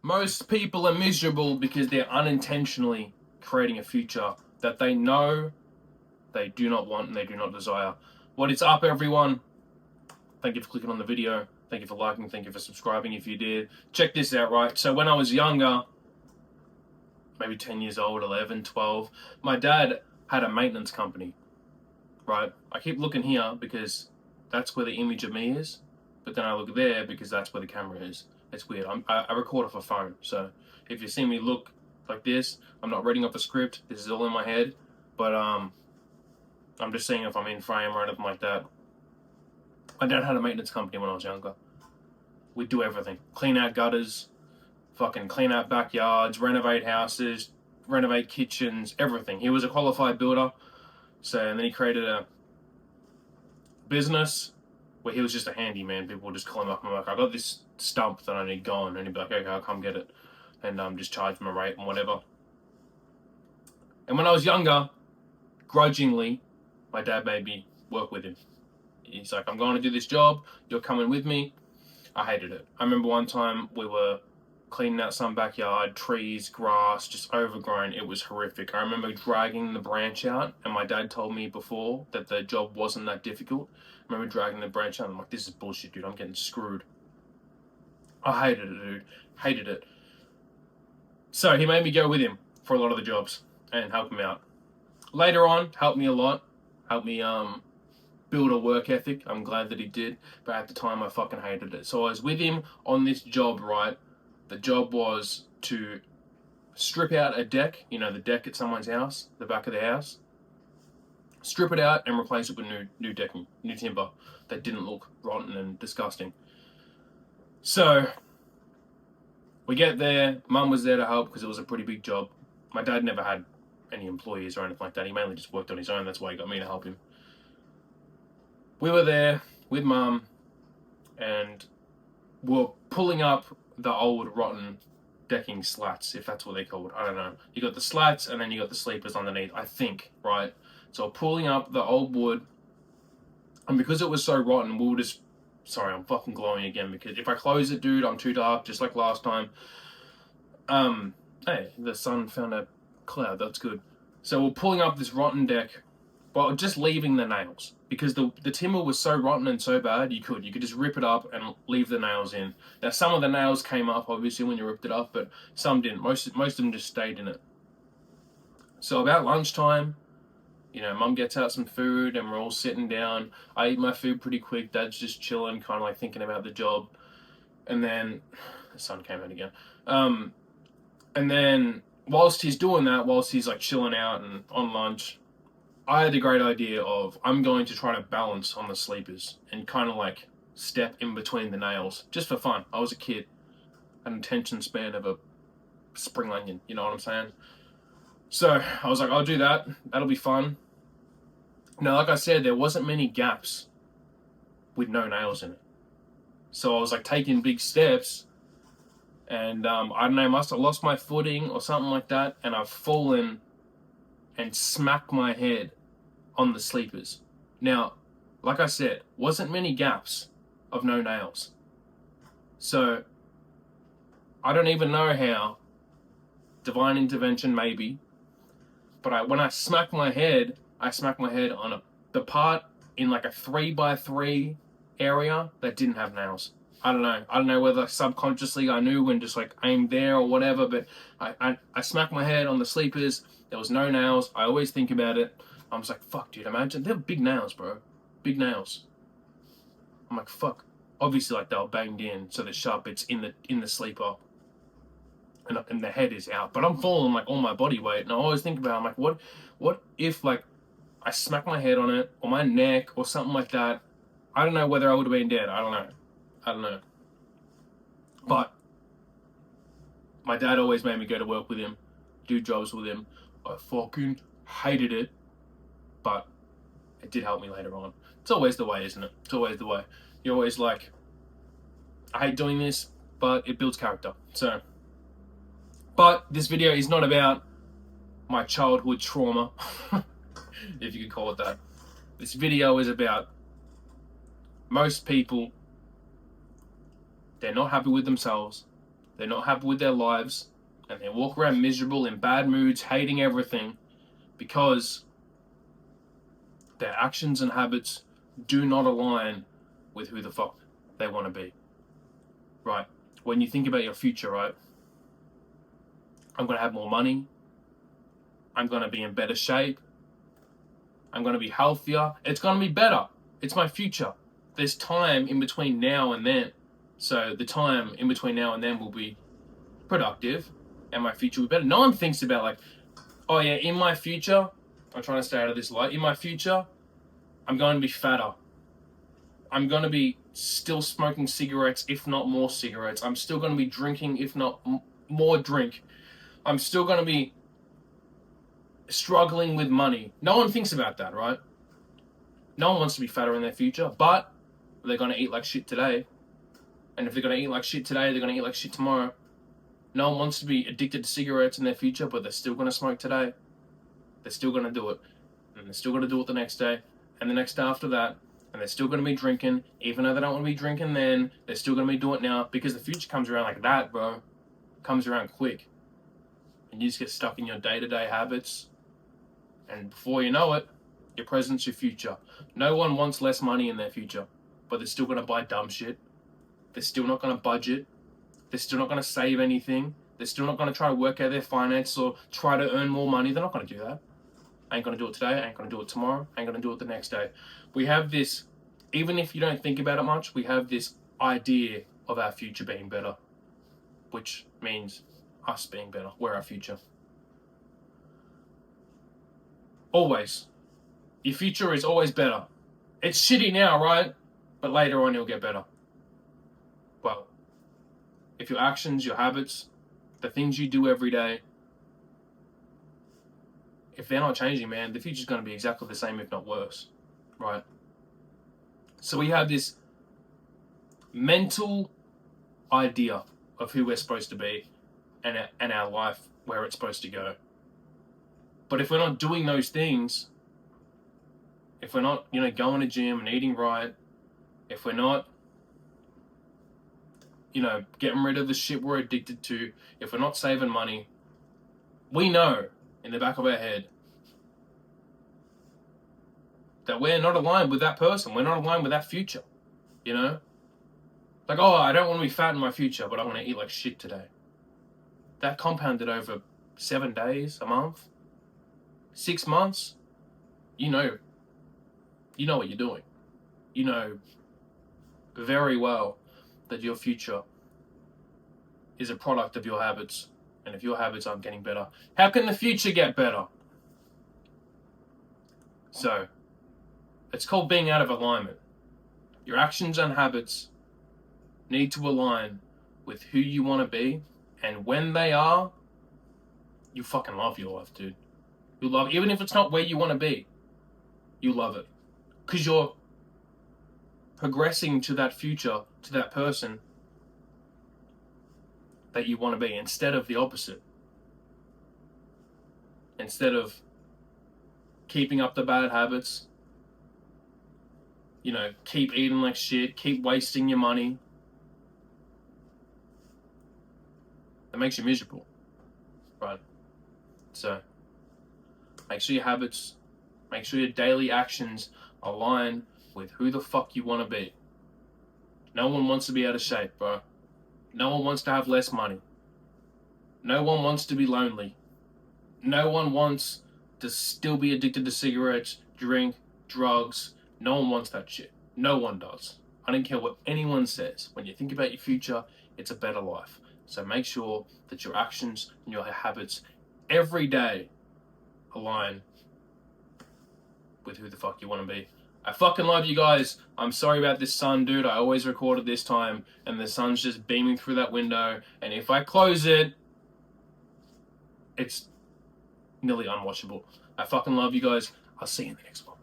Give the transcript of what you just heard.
Most people are miserable because they're unintentionally creating a future that they know they do not want and they do not desire. What is up, everyone? Thank you for clicking on the video. Thank you for liking. Thank you for subscribing if you did. Check this out, right? So when I was younger, maybe 10 years old, 11, 12, my dad had a maintenance company, right? I keep looking here because that's where the image of me is, but then I look there because that's where the camera is. It's weird. I record off a phone, so if you see me look like this, I'm not reading off a script. This is all in my head, but I'm just seeing if I'm in frame or anything like that. My dad had a maintenance company when I was younger. We'd do everything. Clean out gutters, fucking clean out backyards, renovate houses, renovate kitchens, everything. He was a qualified builder, and then he created a business where he was just a handyman. People would just call him up and be like, I got this stump that I need gone, and he'd be like, okay, I'll come get it, and just charge him a rate and whatever. And when I was younger, grudgingly, my dad made me work with him. He's like, I'm going to do this job, you're coming with me. I hated it. I remember one time we were cleaning out some backyard, trees, grass, just overgrown. It was horrific. I remember dragging the branch out, and my dad told me before that the job wasn't that difficult. I remember dragging the branch out, and I'm like, this is bullshit, dude. I'm getting screwed. I hated it, dude. Hated it. So he made me go with him for a lot of the jobs and help him out. Later on, helped me a lot. Helped me build a work ethic. I'm glad that he did, but at the time I fucking hated it. So I was with him on this job, right? The job was to strip out a deck, you know, the deck at someone's house, the back of the house. Strip it out and replace it with new decking, new timber that didn't look rotten and disgusting. So we get there, Mum was there to help because it was a pretty big job. My dad never had any employees or anything like that. He mainly just worked on his own. That's why he got me to help him. We were there with Mum and we're pulling up the old rotten decking slats, if that's what they're called. I don't know. You got the slats and then you got the sleepers underneath, I think, right? So pulling up the old wood, and because it was so rotten, we were just... Sorry, I'm fucking glowing again because if I close it, dude, I'm too dark, just like last time. Hey, the sun found a cloud, that's good. So we're pulling up this rotten deck, but just leaving the nails. Because the timber was so rotten and so bad, you could just rip it up and leave the nails in. Now, some of the nails came up, obviously, when you ripped it up, but some didn't. Most of them just stayed in it. So about lunchtime, you know, Mum gets out some food and we're all sitting down. I eat my food pretty quick. Dad's just chilling, kind of like thinking about the job. And then the sun came out again. And then whilst he's doing that, whilst he's like chilling out and on lunch, I had the great idea of I'm going to try to balance on the sleepers and kind of like step in between the nails just for fun. I was a kid, an attention span of a spring onion, you know what I'm saying? So I was like, I'll do that. That'll be fun. Now, like I said, there wasn't many gaps with no nails in it. So I was like taking big steps and I don't know, I must have lost my footing or something like that, and I've fallen and smacked my head on the sleepers. Now, like I said, wasn't many gaps of no nails. So I don't even know how, divine intervention maybe, but when I smacked my head on the part in like a 3x3 area that didn't have nails. I don't know whether subconsciously I knew and just like aimed there or whatever, but I smacked my head on the sleepers. There was no nails. I always think about it. I was like, fuck, dude, imagine. They're big nails, bro. Big nails. I'm like, fuck. Obviously, like, they were banged in, so the sharp bit's in the sleeper. And the head is out. But I'm falling, like, all my body weight. And I always think about it. I'm like, what if, like, I smack my head on it, or my neck, or something like that? I don't know whether I would have been dead. I don't know. But my dad always made me go to work with him, do jobs with him. I fucking hated it, but it did help me later on. It's always the way, isn't it? It's always the way. You're always like, I hate doing this, but it builds character. So, but this video is not about my childhood trauma, if you could call it that. This video is about most people, they're not happy with themselves, they're not happy with their lives, and they walk around miserable, in bad moods, hating everything, because their actions and habits do not align with who the fuck they want to be. Right? When you think about your future, right? I'm going to have more money. I'm going to be in better shape. I'm going to be healthier. It's going to be better. It's my future. There's time in between now and then. So the time in between now and then will be productive, and my future will be better. No one thinks about like, oh yeah, in my future, I'm trying to stay out of this light. In my future, I'm going to be fatter. I'm going to be still smoking cigarettes, if not more cigarettes. I'm still going to be drinking, if not more drink. I'm still going to be struggling with money. No one thinks about that, right? No one wants to be fatter in their future, but they're going to eat like shit today. And if they're going to eat like shit today, they're going to eat like shit tomorrow. No one wants to be addicted to cigarettes in their future, but they're still going to smoke today. They're still going to do it. And they're still going to do it the next day, and the next day after that. And they're still going to be drinking, even though they don't want to be drinking then. They're still going to be doing it now, because the future comes around like that, bro. It comes around quick. And you just get stuck in your day-to-day habits. And before you know it, your present's your future. No one wants less money in their future, but they're still going to buy dumb shit. They're still not going to budget. They're still not going to save anything. They're still not going to try to work out their finances or try to earn more money. They're not going to do that. I ain't going to do it today. I ain't going to do it tomorrow. I ain't going to do it the next day. We have this, even if you don't think about it much, we have this idea of our future being better, which means us being better. We're our future. Always. Your future is always better. It's shitty now, right? But later on, it'll get better. Well, if your actions, your habits, the things you do every day, if they're not changing, man, the future's going to be exactly the same, if not worse, right? So we have this mental idea of who we're supposed to be and our life, where it's supposed to go. But if we're not doing those things, if we're not, going to gym and eating right, if we're not, getting rid of the shit we're addicted to, if we're not saving money, we know in the back of our head that we're not aligned with that person. We're not aligned with that future, Like, oh, I don't want to be fat in my future, but I want to eat like shit today. That compounded over 7 days, a month, 6 months, you know what you're doing. You know very well that your future is a product of your habits. And if your habits aren't getting better, how can the future get better? So, it's called being out of alignment. Your actions and habits need to align with who you want to be. And when they are, you fucking love your life, dude. You love it. Even if it's not where you want to be, you love it. Because you're progressing to that future, to that person that you want to be, instead of the opposite. Instead of keeping up the bad habits, keep eating like shit, keep wasting your money. It makes you miserable, right? So, make sure your habits, make sure your daily actions align with who the fuck you want to be. No one wants to be out of shape, bro. No one wants to have less money. No one wants to be lonely. No one wants to still be addicted to cigarettes, drink, drugs. No one wants that shit. No one does. I don't care what anyone says. When you think about your future, it's a better life. So make sure that your actions and your habits every day align with who the fuck you want to be. I fucking love you guys. I'm sorry about this sun, dude. I always record at this time, and the sun's just beaming through that window. And if I close it, it's nearly unwatchable. I fucking love you guys. I'll see you in the next one.